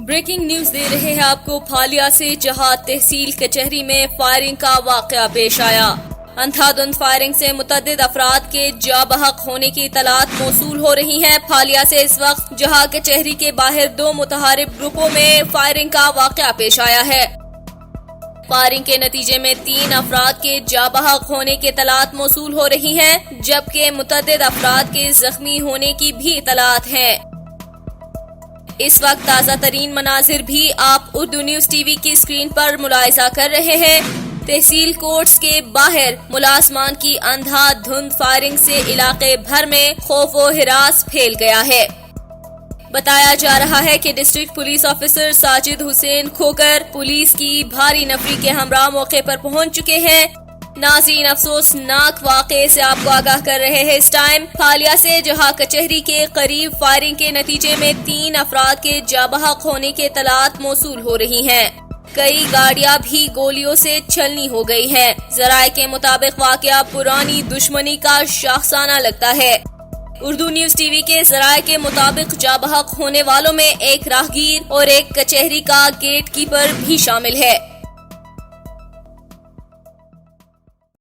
Breaking news دے رہے ہیں آپ کو پھالیا سے، جہاں تحصیل کچہری میں فائرنگ کا واقعہ پیش آیا۔ اندھا دھند فائرنگ سے متعدد افراد کے جاں بحق ہونے کی اطلاعات موصول ہو رہی ہیں۔ پھالیا سے اس وقت جہاں کچہری کے باہر دو متحارب گروپوں میں فائرنگ کا واقعہ پیش آیا ہے۔ فائرنگ کے نتیجے میں 3 افراد کے جاں بحق ہونے کی اطلاعات موصول ہو رہی ہیں، جبکہ متعدد افراد کے زخمی ہونے کی بھی اطلاعات ہیں۔ اس وقت تازہ ترین مناظر بھی آپ اردو نیوز ٹی وی کی اسکرین پر ملاحظہ کر رہے ہیں۔ تحصیل کورٹس کے باہر ملازمان کی اندھا دھند فائرنگ سے علاقے بھر میں خوف و ہراس پھیل گیا ہے۔ بتایا جا رہا ہے کہ ڈسٹرکٹ پولیس آفیسر ساجد حسین کھوکر پولیس کی بھاری نفری کے ہمراہ موقع پر پہنچ چکے ہیں۔ ناظرین، افسوسناک واقعے سے آپ کو آگاہ کر رہے ہیں اس ٹائم پھالیا سے، جہاں کچہری کے قریب فائرنگ کے نتیجے میں 3 افراد کے جاں بحق ہونے کی اطلاعات موصول ہو رہی ہیں۔ کئی گاڑیاں بھی گولیوں سے چھلنی ہو گئی ہیں۔ ذرائع کے مطابق واقعہ پرانی دشمنی کا شاخسانہ لگتا ہے۔ اردو نیوز ٹی وی کے ذرائع کے مطابق جاں بحق ہونے والوں میں ایک راہگیر اور ایک کچہری کا گیٹ کیپر بھی شامل ہے۔